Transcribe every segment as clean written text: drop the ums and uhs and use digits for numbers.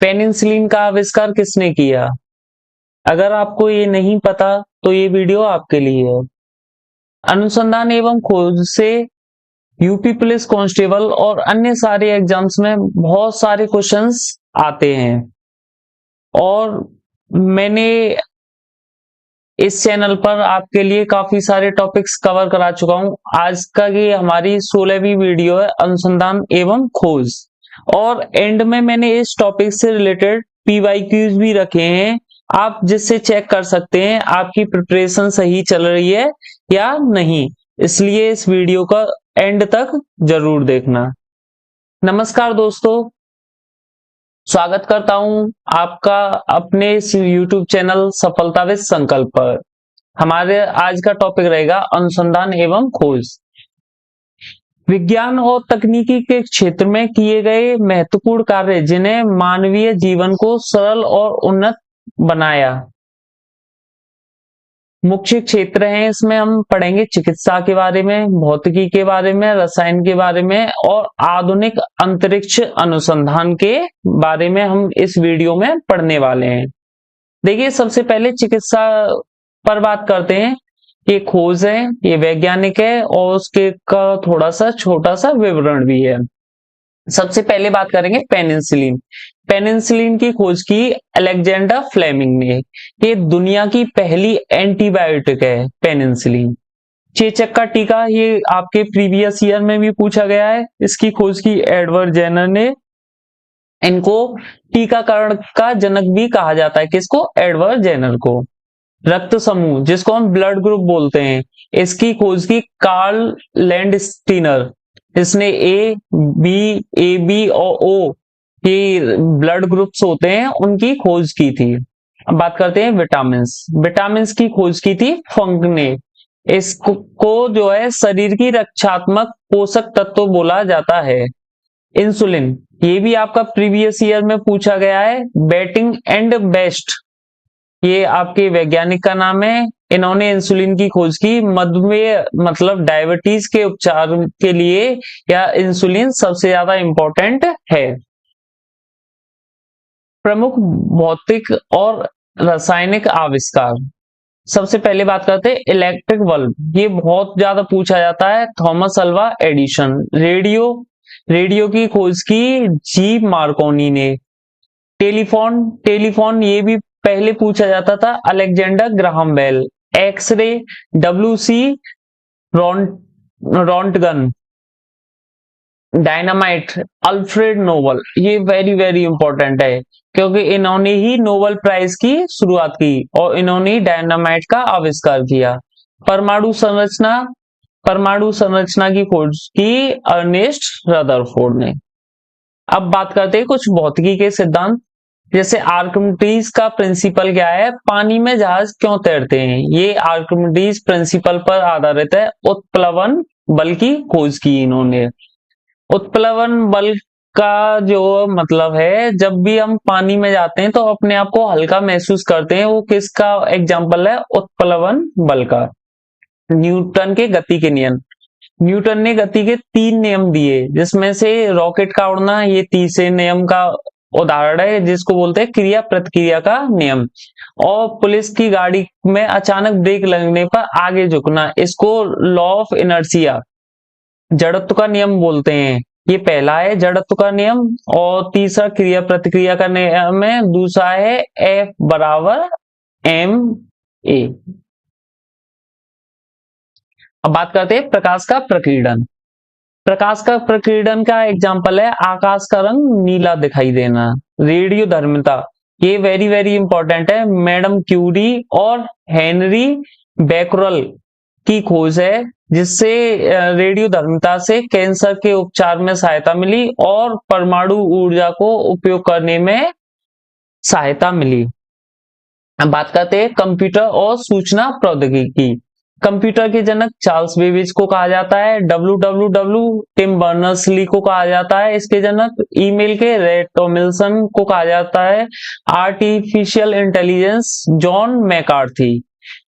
Penicillin का आविष्कार किसने किया? अगर आपको ये नहीं पता तो ये वीडियो आपके लिए है। अनुसंधान एवं खोज से यूपी पुलिस कांस्टेबल और अन्य सारे एग्जाम्स में बहुत सारे क्वेश्चंस आते हैं और मैंने इस चैनल पर आपके लिए काफी सारे टॉपिक्स कवर करा चुका हूं। आज का ये हमारी 16वीं वीडियो है, अनुसंधान एवं खोज, और एंड में मैंने इस टॉपिक से रिलेटेड पीवाईक्यूज भी रखे हैं, आप जिससे चेक कर सकते हैं आपकी प्रिपरेशन सही चल रही है या नहीं। इसलिए इस वीडियो का एंड तक जरूर देखना। नमस्कार दोस्तों, स्वागत करता हूं आपका अपने इस YouTube चैनल सफलता विद संकल्प पर। हमारे आज का टॉपिक रहेगा अनुसंधान एवं खोज। विज्ञान और तकनीकी के क्षेत्र में किए गए महत्वपूर्ण कार्य जिन्हें मानवीय जीवन को सरल और उन्नत बनाया। मुख्य क्षेत्र हैं, इसमें हम पढ़ेंगे चिकित्सा के बारे में, भौतिकी के बारे में, रसायन के बारे में और आधुनिक अंतरिक्ष अनुसंधान के बारे में हम इस वीडियो में पढ़ने वाले हैं। देखिए, सबसे पहले चिकित्सा पर बात करते हैं। ये खोज है, ये वैज्ञानिक है और उसके का थोड़ा सा छोटा सा विवरण भी है। सबसे पहले बात करेंगे पेनिसिलिन। पेनिसिलिन की खोज की अलेक्जेंडर फ्लेमिंग ने। ये दुनिया की पहली एंटीबायोटिक है पेनिसिलिन। चेचक का टीका, ये आपके प्रीवियस ईयर में भी पूछा गया है। इसकी खोज की एडवर्ड जेनर ने। इनको टीकाकरण का जनक भी कहा जाता है, किसको? एडवर्ड जेनर को। रक्त समूह, जिसको हम ब्लड ग्रुप बोलते हैं, इसकी खोज की कार्ल लैंडस्टीनर। इसने ए बी और ओ की ब्लड ग्रुप्स होते हैं, उनकी खोज की थी। अब बात करते हैं विटामिन्स। विटामिन्स की खोज की थी फंक ने। इसको जो है शरीर की रक्षात्मक पोषक तत्व बोला जाता है। इंसुलिन, ये भी आपका प्रीवियस ईयर में पूछा गया है। बेटिंग एंड बेस्ट, ये आपके वैज्ञानिक का नाम है। इन्होंने इंसुलिन की खोज की। मधुमेह मतलब डायबिटीज के उपचार के लिए या इंसुलिन सबसे ज्यादा इंपॉर्टेंट है। प्रमुख भौतिक और रासायनिक आविष्कार, सबसे पहले बात करते हैं इलेक्ट्रिक बल्ब। ये बहुत ज्यादा पूछा जाता है। Thomas Alva Edison. रेडियो की खोज की जी मार्कोनी ने। टेलीफोन ये भी पहले पूछा जाता था, Alexander Graham Bell. X ray WC Rontgen. Dynamite Alfred Nobel. ये वेरी वेरी इंपॉर्टेंट है क्योंकि इन्होंने ही नोबेल प्राइज की शुरुआत की और इन्होंने ही डायनामाइट का आविष्कार किया। परमाणु संरचना की खोज की अर्नेस्ट रदरफोर्ड ने। अब बात करते हैं कुछ भौतिकी के सिद्धांत। जैसे आर्किमिडीज का प्रिंसिपल क्या है? पानी में जहाज क्यों तैरते हैं? ये आर्किमिडीज प्रिंसिपल पर आधारित है। उत्प्लवन बल की खोज की इन्होंने। उत्प्लवन बल का जो मतलब है, जब भी हम पानी में जाते हैं तो अपने आप को हल्का महसूस करते हैं, वो किसका एग्जाम्पल है? उत्प्लवन बल का। न्यूटन के गति के नियम। न्यूटन ने गति के 3 नियम दिए, जिसमें से रॉकेट का उड़ना ये तीसरे नियम का उदाहरण है, जिसको बोलते हैं क्रिया प्रतिक्रिया का नियम। और पुलिस की गाड़ी में अचानक ब्रेक लगने पर आगे झुकना, इसको लॉ ऑफ इनर्शिया, जड़त्व का नियम बोलते हैं। ये पहला है जड़त्व का नियम और तीसरा क्रिया प्रतिक्रिया का नियम है। दूसरा है F बराबर ma। अब बात करते हैं प्रकाश का प्रकीर्णन। प्रकाश का प्रकीर्णन का एग्जाम्पल है आकाश का रंग नीला दिखाई देना। रेडियो धर्मिता, ये वेरी वेरी इंपॉर्टेंट है। मैडम क्यूरी और हेनरी बैकरल की खोज है, जिससे रेडियो धर्मिता से कैंसर के उपचार में सहायता मिली और परमाणु ऊर्जा को उपयोग करने में सहायता मिली। अब बात करते हैं कंप्यूटर और सूचना प्रौद्योगिकी। कंप्यूटर के जनक चार्ल्स बेबेज को कहा जाता है। WWW टिम बर्नर्स-ली को कहा जाता है इसके जनक। ईमेल के रे टॉमिल्सन को कहा जाता है। Artificial intelligence John McCarthy.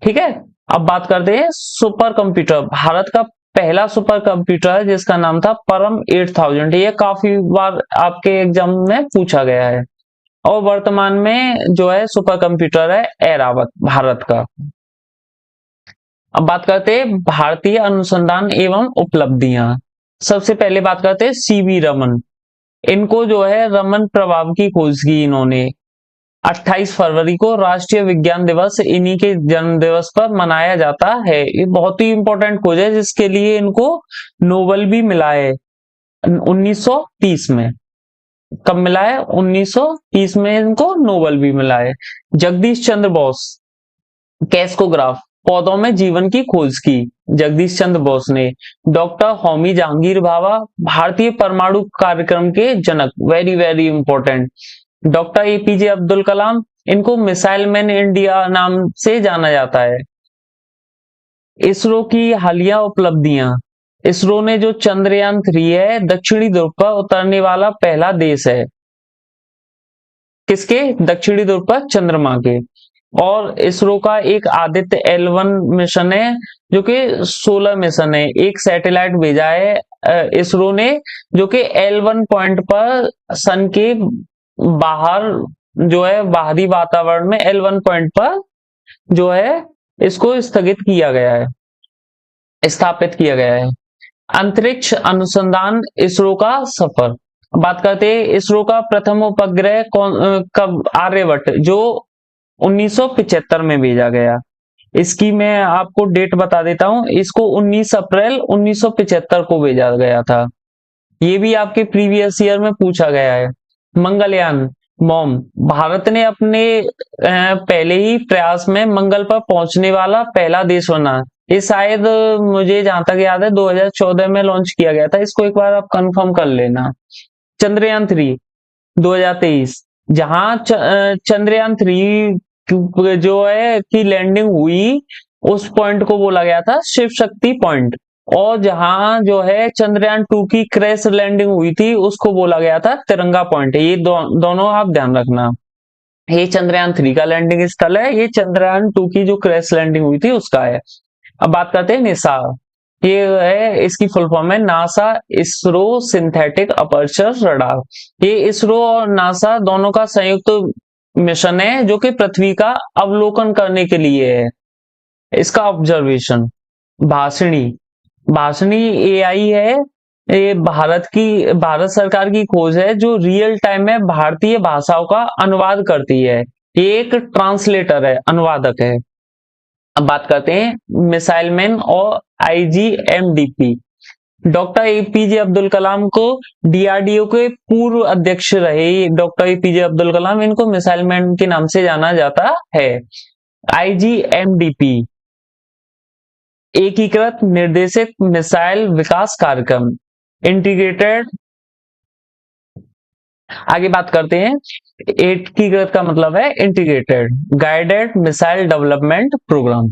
ठीक है, अब बात करते हैं सुपर कंप्यूटर। भारत का पहला सुपर कंप्यूटर है जिसका नाम था परम 8000। ये काफी बार आपके एग्जाम में पूछा गया है। और वर्तमान में जो है सुपर कंप्यूटर है ऐरावत भारत का। अब बात करते हैं भारतीय अनुसंधान एवं उपलब्धियां। सबसे पहले बात करते हैं सीवी रमन। इनको जो है रमन प्रभाव की खोज की इन्होंने। 28 फरवरी को राष्ट्रीय विज्ञान दिवस इन्हीं के जन्म दिवस पर मनाया जाता है। ये बहुत ही इंपॉर्टेंट खोज है जिसके लिए इनको नोबेल भी मिला है 1930 में। कब मिला है? 1930 में इनको नोबेल भी मिला है। जगदीश चंद्र बोस कैस्कोग्राफ पौधों में जीवन की खोज की जगदीश चंद्र बोस ने। डॉक्टर होमी जहांगीर भाभा भारतीय परमाणु कार्यक्रम के जनक, very very important. Doctor APJ Abdul Kalam, इनको मिसाइल मैन इंडिया नाम से जाना जाता है। इसरो की हालिया उपलब्धियां। इसरो ने जो चंद्रयान 3 है दक्षिणी ध्रुव पर उतरने वाला पहला देश है। किसके? दक्षिणी ध्रुव पर चंद्रमा के। और इसरो का एक आदित्य L1 मिशन है जो कि सोलर मिशन है। एक सैटेलाइट भेजा है इसरो ने जो कि L1 पॉइंट पर सन के बाहर जो है बाहरी वातावरण में L1 पॉइंट पर जो है इसको स्थगित किया गया है, स्थापित किया गया है। अंतरिक्ष अनुसंधान इसरो का सफर। बात करते हैं इसरो का प्रथम उपग्रह कब? आर्यभट्ट, जो 1975 में भेजा गया। इसकी मैं आपको डेट बता देता हूं, इसको 19 अप्रैल 1975 को भेजा गया था। ये भी आपके प्रीवियस ईयर में पूछा गया है। मंगलयान मॉम, भारत ने अपने पहले ही प्रयास में मंगल पर पहुंचने वाला पहला देश बना। ये शायद मुझे जहां तक याद है 2014 में लॉन्च किया गया था। इसको एक बार आप कंफर्म कर लेना। चंद्रयान 3 2023, जहां चंद्रयान 3 जो है की लैंडिंग हुई, उस पॉइंट को बोला गया था शिव शक्ति पॉइंट। और जहां जो है चंद्रयान 2 की क्रैश लैंडिंग हुई थी उसको बोला गया था तिरंगा पॉइंट। ये दोनों आप ध्यान रखना। ये चंद्रयान 3 का लैंडिंग स्थल है, ये चंद्रयान 2 की जो क्रैश लैंडिंग हुई थी उसका है। अब बात करते हैं निसा। ये है, इसकी फुल फॉर्म है NASA ISRO synthetic aperture radar. ये इसरो और नासा दोनों का संयुक्त मिशन है जो कि पृथ्वी का अवलोकन करने के लिए है। इसका ऑब्जर्वेशन। भाषिणी, भाषिणी एआई है। ये भारत सरकार की खोज है जो रियल टाइम में भारतीय भाषाओं का अनुवाद करती है। ये एक ट्रांसलेटर है, अनुवादक है। अब बात करते हैं मिसाइल मैन और IGMDP। डॉक्टर एपीजे अब्दुल कलाम को DRDO के पूर्व अध्यक्ष रहे डॉक्टर एपीजे अब्दुल कलाम, इनको मिसाइल मैन के नाम से जाना जाता है। IGMDP एकीकृत निर्देशित मिसाइल विकास कार्यक्रम, इंटीग्रेटेड। आगे बात करते हैं, एकीकृत का मतलब है integrated guided missile development programme.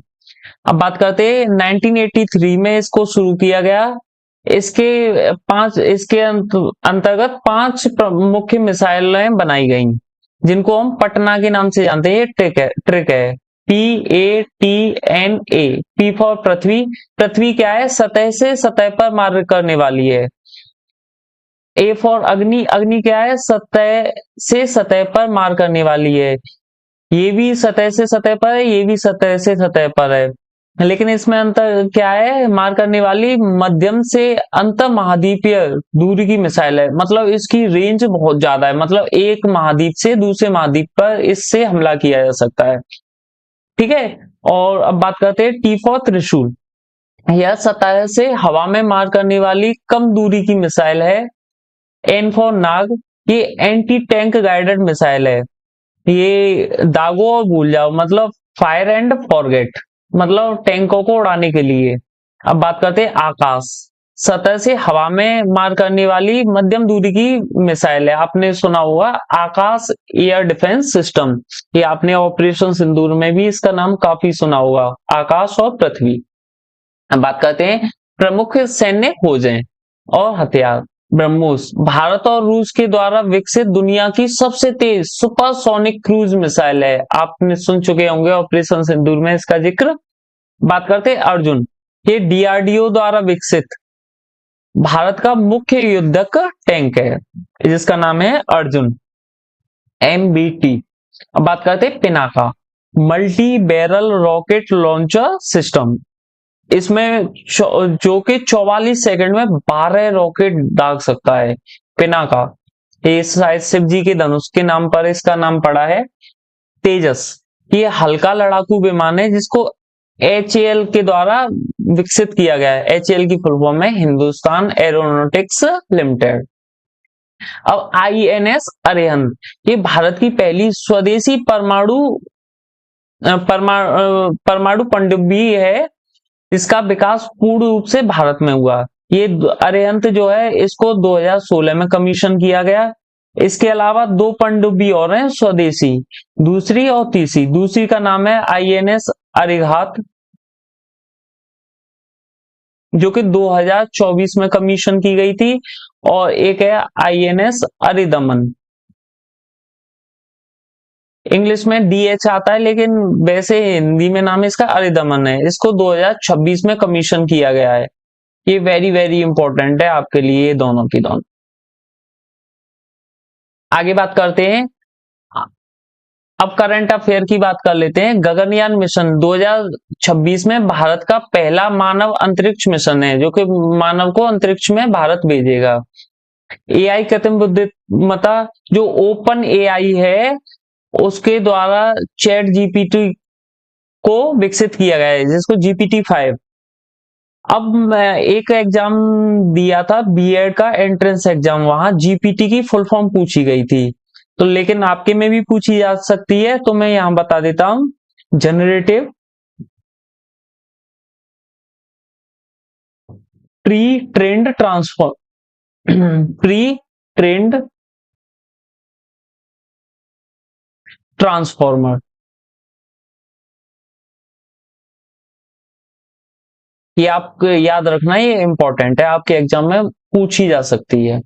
अब बात करते हैं 1983 में इसको शुरू किया गया। इसके अंतर्गत 5 मुख्य मिसाइलें बनाई गई जिनको हम पटना के नाम से जानते हैं। ट्रिक है PATNA। P फॉर पृथ्वी। पृथ्वी क्या है? सतह से सतह पर मार करने वाली है। A फॉर अग्नि। अग्नि क्या है? सतह से सतह पर मार करने वाली है। ये भी सतह से सतह पर है, ये भी सतह से सतह पर है, लेकिन इसमें अंतर क्या है? मार करने वाली मध्यम से अंतर महाद्वीपीय दूरी की मिसाइल है, मतलब इसकी रेंज बहुत ज्यादा है, मतलब एक महाद्वीप से दूसरे महाद्वीप पर इससे हमला किया जा सकता है। ठीक है। और अब बात करते हैं T फॉर त्रिशूल। यह सतह से हवा में मार करने वाली कम दूरी की मिसाइल है। N फॉर नाग, ये एंटी टैंक गाइडेड मिसाइल है। ये दागो और भूल जाओ, मतलब फायर एंड फॉरगेट, मतलब टैंकों को उड़ाने के लिए। अब बात करते हैं आकाश। सतह से हवा में मार करने वाली मध्यम दूरी की मिसाइल है। आपने सुना होगा आकाश एयर डिफेंस सिस्टम, ये आपने ऑपरेशन सिंदूर में भी इसका नाम काफी सुना होगा, आकाश और पृथ्वी। अब बात करते हैं प्रमुख सैन्य खोजें और हथियार। ब्रह्मोस भारत और रूस के द्वारा विकसित दुनिया की सबसे तेज सुपरसोनिक क्रूज मिसाइल है। आपने सुन चुके होंगे ऑपरेशन सिंदूर में इसका जिक्र। बात करते हैं अर्जुन। ये DRDO द्वारा विकसित भारत का मुख्य युद्धक टैंक है जिसका नाम है अर्जुन। MBT। अब बात करते हैं Pinaka, multi barrel rocket launcher system. इसमें जो कि 44 सेकंड में 12 रॉकेट दाग सकता है। पिनाका ये शायद शिव जी के धनुष के नाम पर इसका नाम पड़ा है। तेजस ये हल्का लड़ाकू विमान है जिसको HAL के द्वारा विकसित किया गया है। HAL की फुल फॉर्म है हिंदुस्तान एरोनॉटिक्स लिमिटेड। अब INS अरिहंत ये भारत की पहली स्वदेशी परमाणु पनडुब्बी है। इसका विकास पूर्ण रूप से भारत में हुआ। ये अरिहंत जो है इसको 2016 में कमीशन किया गया। इसके अलावा 2 पनडुब्बी और हैं स्वदेशी, दूसरी और तीसरी। दूसरी का नाम है INS अरिघात जो कि 2024 में कमीशन की गई थी, और एक है INS अरिदमन। इंग्लिश में DH आता है लेकिन वैसे हिंदी में नाम इसका अरिदमन है। इसको 2026 में कमीशन किया गया है। ये वेरी वेरी इंपॉर्टेंट है आपके लिए ये दोनों की दोनों। आगे बात करते हैं, अब करंट अफेयर की बात कर लेते हैं। गगनयान मिशन 2026 में भारत का पहला मानव अंतरिक्ष मिशन है जो कि मानव को अंतरिक्ष में भारत भेजेगा। AI कृत्रिम बुद्धिमत्ता जो ओपन AI है उसके द्वारा चैट GPT को विकसित किया गया है जिसको GPT-5। अब मैं एक एग्जाम दिया था BEd का एंट्रेंस एग्जाम, वहां GPT की फुल फॉर्म पूछी गई थी, तो लेकिन आपके में भी पूछी जा सकती है, तो मैं यहां बता देता हूं। Generative pre trend pre trend transformer. ये आप याद रखना, ये इंपॉर्टेंट है, आपके एग्जाम में पूछी जा सकती है।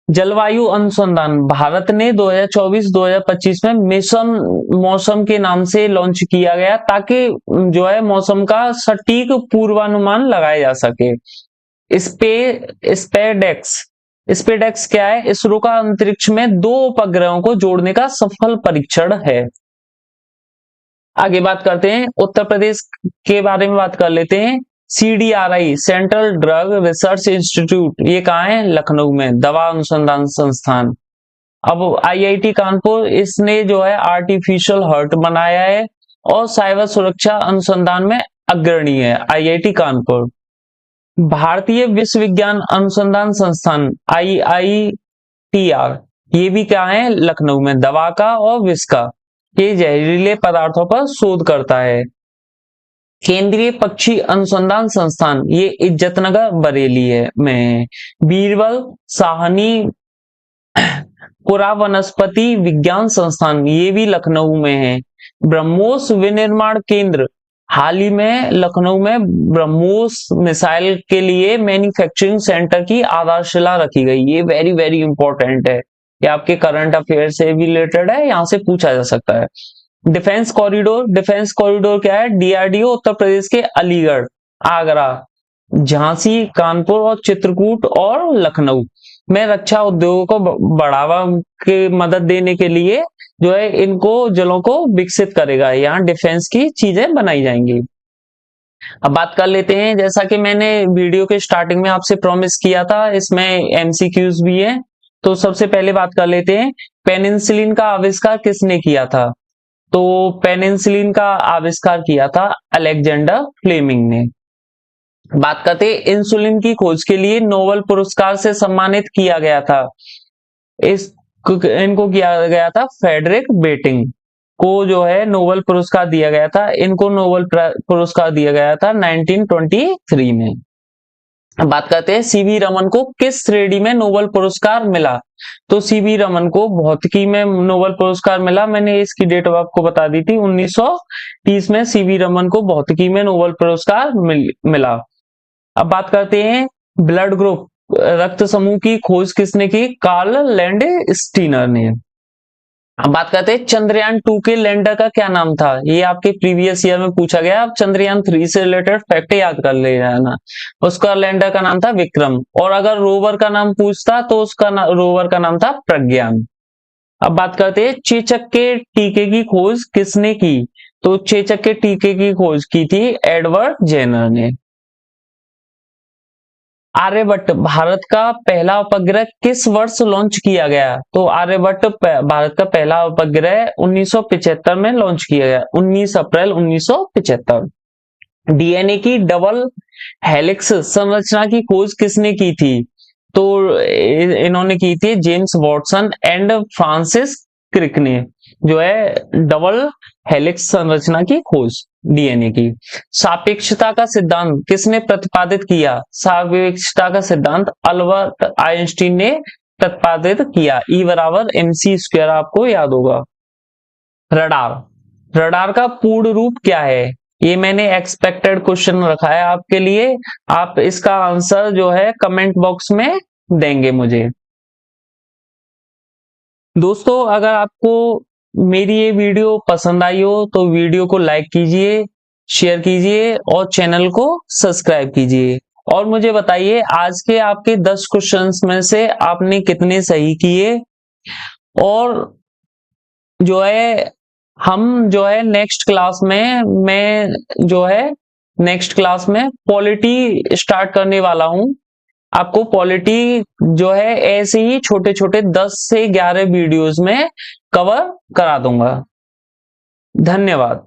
जलवायु अनुसंधान भारत ने 2024-2025 में मिशन मौसम के नाम से लॉन्च किया गया ताकि जो है मौसम का सटीक पूर्वानुमान लगाया जा सके। स्पेडेक्स स्पेडेक्स क्या है? इसरो का अंतरिक्ष में 2 उपग्रहों को जोड़ने का सफल परीक्षण है। आगे बात करते हैं उत्तर प्रदेश के बारे में बात कर लेते हैं। CDRI central drug research institute ये कहाँ है? लखनऊ में, दवा अनुसंधान संस्थान। अब IIT कानपुर इसने जो है आर्टिफिशियल हार्ट बनाया है और साइबर सुरक्षा अनुसंधान में अग्रणी है IIT कानपुर। भारतीय विश्व विज्ञान अनुसंधान संस्थान IITR ये भी क्या है? लखनऊ में, दवा का और विष का, ये जहरीले पदार्थों पर शोध करता है। केंद्रीय पक्षी अनुसंधान संस्थान ये इज्जतनगर बरेली है में। बीरबल साहनी पुरा वनस्पति विज्ञान संस्थान ये भी लखनऊ में है। ब्रह्मोस विनिर्माण केंद्र हाल ही में लखनऊ में ब्रह्मोस मिसाइल के लिए मैन्युफैक्चरिंग सेंटर की आधारशिला रखी गई। ये वेरी वेरी इंपॉर्टेंट है, ये आपके करंट अफेयर से भी रिलेटेड है, यहां से पूछा जा सकता है। डिफेंस कॉरिडोर क्या है? DRDO उत्तर प्रदेश के अलीगढ़, आगरा, झांसी, कानपुर और चित्रकूट और लखनऊ में रक्षा उद्योगों को बढ़ावा के मदद देने के लिए जो है इनको जलों को विकसित करेगा। यहाँ डिफेंस की चीजें बनाई जाएंगी। अब बात कर लेते हैं, जैसा कि मैंने वीडियो के स्टार्टिंग में आपसे प्रॉमिस किया था, इसमें MCQs भी है। तो सबसे पहले बात कर लेते हैं, पेनिसिलिन का आविष्कार किसने किया था? तो पेनिसिलिन का आविष्कार किया था अलेक्जेंडर फ्लेमिंग ने। बात करते हैं, इंसुलिन की खोज के लिए नोबेल पुरस्कार से सम्मानित किया गया था। इनको किया गया था फ्रेडरिक बेटिंग को जो है नोबेल पुरस्कार दिया गया था। इनको नोबेल पुरस्कार दिया गया था 1923 में। बात करते हैं CV रमन को किस श्रेणी में नोबेल पुरस्कार मिला? तो CV रमन को भौतिकी में नोबेल पुरस्कार मिला। मैंने इसकी डेट आपको बता दी थी, 1930 में CV रमन को भौतिकी में नोबेल पुरस्कार मिला। अब बात करते हैं ब्लड ग्रुप रक्त समूह की खोज किसने की? कार्ल लैंडस्टीनर ने। अब बात करते हैं चंद्रयान 2 के लैंडर का क्या नाम था? ये आपके प्रीवियस ईयर में पूछा गया। अब चंद्रयान 3 से रिलेटेड फैक्ट याद कर ले जाना। उसका लैंडर का नाम था विक्रम, और अगर रोवर का नाम पूछता तो उसका रोवर का नाम था प्रज्ञान। अब बात करते हैं चेचक के टीके की खोज किसने की। तो चेचक के टीके की खोज की थी एडवर्ड जेनर ने। आर्यभट्ट भारत का पहला उपग्रह किस वर्ष लॉन्च किया गया। तो आर्यभट्ट भारत का पहला उपग्रह 1975 में लॉन्च किया गया, 19 अप्रैल 1975। डीएनए की डबल हेलिक्स संरचना की खोज किसने की थी। तो इन्होंने की थी James Watson and Francis Crick ने, जो है डबल हेलिक्स संरचना की खोज डीएनए की। सापेक्षता का सिद्धांत किसने प्रतिपादित किया। सापेक्षता का सिद्धांत अल्बर्ट आइंस्टीन ने प्रतिपादित किया। E बराबर mc स्क्वायर आपको याद होगा। रडार, रडार का पूर्ण रूप क्या है। ये मैंने एक्सपेक्टेड क्वेश्चन रखा है आपके लिए, आप इसका आंसर जो है कमेंट बॉक्स में देंगे मुझे। दोस्तों अगर आपको मेरी ये वीडियो पसंद आई हो तो वीडियो को लाइक कीजिए, शेयर कीजिए और चैनल को सब्सक्राइब कीजिए। और मुझे बताइए आज के आपके 10 क्वेश्चंस में से आपने कितने सही किए। और जो है हम जो है नेक्स्ट क्लास में मैं जो है नेक्स्ट क्लास में पॉलिटी स्टार्ट करने वाला हूं। आपको पॉलिटी जो है ऐसे ही छोटे छोटे 10 से 11 वीडियोस में कवर करा दूंगा। धन्यवाद।